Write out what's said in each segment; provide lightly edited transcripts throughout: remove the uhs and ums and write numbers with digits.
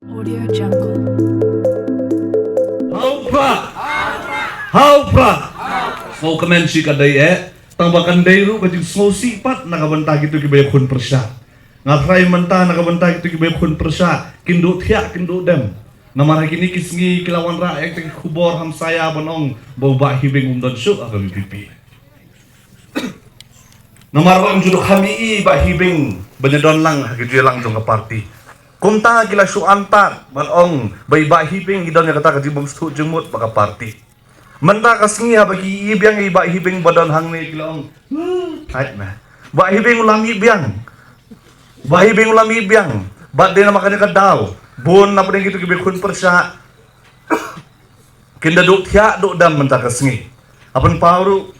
Audio Jungle. Haupa. Mau kemen si kadai tambakan dairu kajing slow sipat nakabanta gitu kibay kun persya. Ngatray menta nakabanta gitu kibay kun persya. Kindo tiak kindo dem. Namara kini kisngi kilawan rakyat yang kubor ham saya banong bau ba hibing umdan syuk akan pipi. Namara ang juduk hami ba hibing benyedon lang gitu lang jong ke party. Kumta gila su antar manong bay ba hibing idon yang kata kajibong stu jengmut baka party. Menta kasngi bagi ibiang iba hibing badan hang ni gila ong. Hai na. Ba hibing ulam ibiang. Ba hibing ulam ibiang. Ba din na makanya kadaw. Bun na puding gitu kibikun persya. Kinda duk tiak duk dam menta kasngi. Apan pauru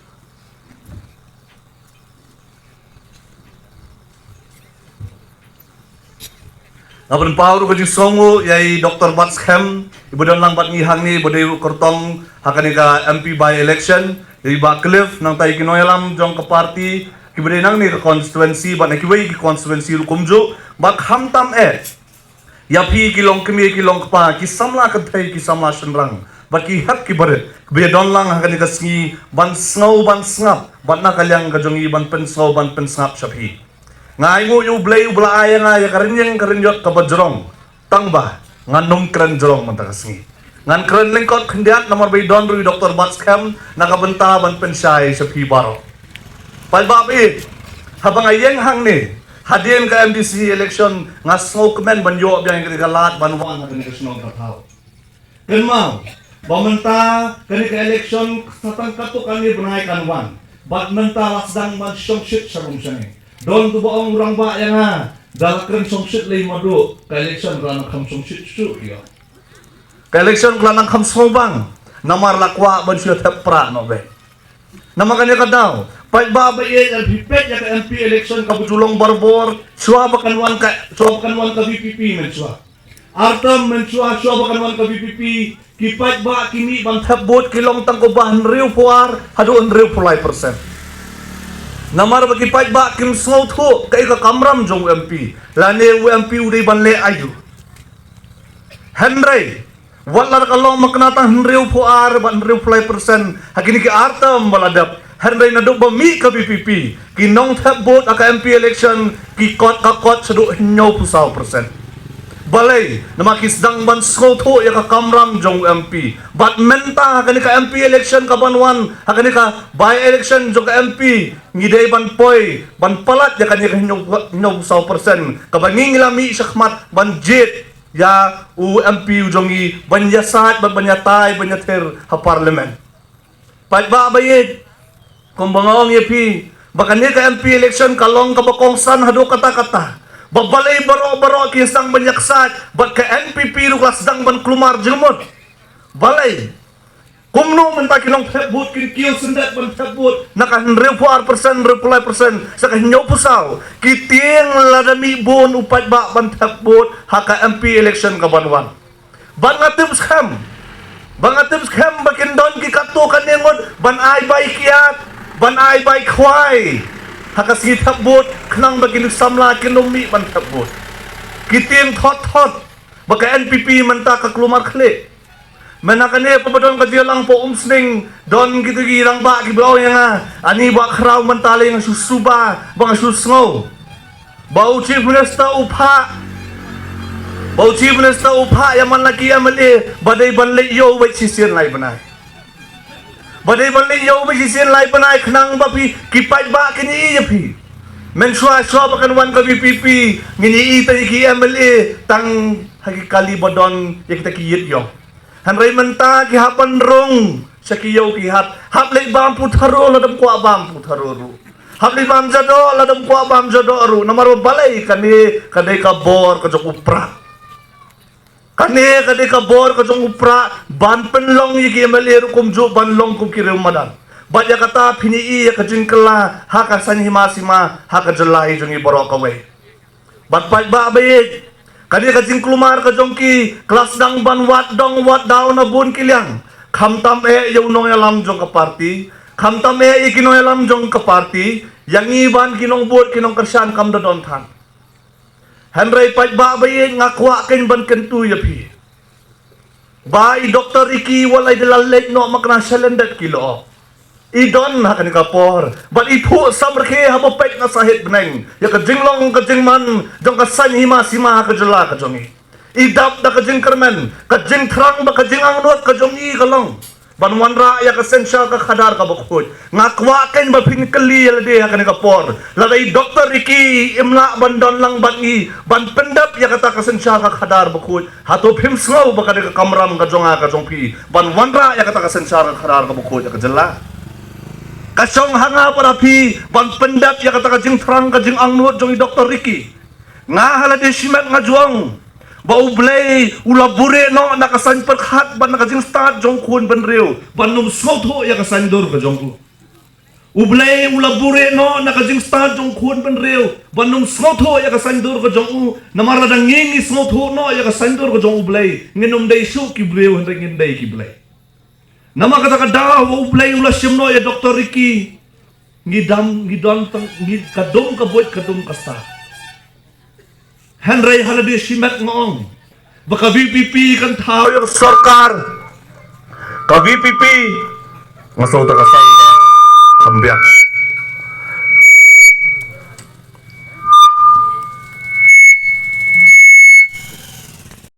Apan pauru kajing songo yai Dr. Batskhem ibu dan lang bat ngihang ni bodai kertong hakani ka MP by election yai ba Cliff nang tai kinoyalam jong ke party kibade nang ni constituency bat nakiwai ki constituency kumjo bat hamtam yapi kilong kemi kilong pa ki samla kadai ki samla shenrang bat ki hat ki bare be don lang hakani ka sngi ban snow ban snap bat na kalyang kajongi ban pen snow ban pen snap shapi ngai ngu yu blay ubla aya nga ya karinyang karinyot kabajrong tangba nganum keren jrong manta kasngi ngan keren lengkot khendiat nomor bay don ru Dr. Batskhem nakabenta ban pensai shapi baro pai babi habang ayeng hang ni hadien ka MDC election nga smoke men ban yo byang ka lat ban wan ka national kathaw kenmao bamenta kani ka election satang kato kani bunai kan wan bat menta lasdang ban shongshit sarum sane don tu baong urang ba yang ha dal kren songshit lay madu ka election ranang kham songshit su yo ka election ranang kham sobang namar lakwa ban syot pra no be namakanya kadaw pai ba ba ye al bipet ya ka MP election ka bujulong barbor suwa bakan wan ka VPP men suwa artam men suwa bakan wan ka VPP kipat ba kini bang thabot kilong tang ko bahan riu puar hadu riu pulai persen namar bagi pai ba kim slow thu kai ka kamram jong MP lane UMP udai ban le ayu Henry wala ka long maknata henriu puar ban riu pulai persen hakini ki artam baladap Henry naduk ba mi ka PPP kinong thabot aka MP election ki kot ka kot sedu hinyo pusaw persen balay namakis dang ban slow thu ya ka kamram jong MP bat menta hakani ka MP election ka banwan hakani ka by election jong ka MP ngidai ban poi ban palat ya kani ka hinyo pusaw persen ka bangingilami syakmat ban jet ya UMP jongi banyasat banyatay banyater ha parliament pat ba bayid kung bangaong yapi bakanya ka MP election kalong kabakongsan hado kata-kata babalay baro-baro kisang banyaksat bat ka NPP rukas dang ban klumar jemot balay kumno man ta kinong thabot kin kiyo sendat ban thabot naka 100% sa kahinyo pusaw kiting ladami bon upat ba ban thabot haka MP election ka banwan ban nga tips kam bakin don ki kato kaningon ban ay bay kiat ban ay bay kway haka sige thabot knang bagin samla kinomi ban thabot kitim thot baka NPP man ta ka klumar khle manakane pabadon ka lang po umsning don gitu gilang ba gibaw yang ani ba kraw man tali ng susuba bang susngo bau chief minister upha yaman laki amali badai banle yo wait sisir lai banai badai banle yo wait sisir lai banai knang ba pi kipai ba kini yapi men shwa bakan wan ka VPP ngini ita ki amali tang hagi kali badon yakita kiyit yo Hanray menta ki hapan rong sa kiyaw ki hap lay bam putharo ladam ko abam putharo ru hap lay bam jado ladam ko abam jado ru namaro balay kani kadai ka bor ka jok upra kani kadai ka bor ka jok upra ban penlong yi mali ru kumjo ban long kum kirim madan badya kata phini ya ka jingkala haka san himasima haka jalai jongi borok away bat pai ba bayit kani ka jing klumar ka jongki kelas dang ban wat dong wat daw na bun kilyang khamtam yo no yalam jong ka party khamtam ikino yalam jong ka party yang iban kinong bot kinong kersan kam da don than Henry pat babayin nga kwa ken ban kentu yapi. Bai Dr. Iki walay dalalek no maknasalandat kilo. Idon na kanika por. But ipu samrke habapek na sahit beneng. Ya kajinglong kajingman jong kasan hima sima kajala kajongi. Idap da kajing kermen. Kajing terang ba kajing angnot kajongi kalong. Banwanra ya kasensya ka khadar ka bakut. Ngakwa ken ba pinikali yalade ha kanika por. Lalay Dr. Iki imla bandon lang bangi. Ban pendap ya kata kasensya ka khadar bakut. Hato pimsngaw ba kanika kamram kajonga kajongpi. Banwanra ya kata kasensya ka khadar ka bakut ya kajala. Kasong hanga para pi ban pendap ya kata kajing terang kajing angnut jong Dr. Ricky nga halade simet nga juang ba ublay ulabure no nakasan perkhat ban kajing start jong kun ban riu ban num smotho ya kasan dor ka jong ku ublay ulabure no nakajing start jong kun ban riu ban num smotho ya kasan dor ka jong u namara dang ngi smotho no ya kasan dor ka jong ublay nginum dai su ki breu hen ngin dai ki blay nama kata kada ublay ula simno ya Dr. Ricky ngidam ngidon tang ngidom ka buat kadum kasta Henry haladi simet ngong baka VPP kan tao yang sarkar ka VPP ngasau ta kasang kambiak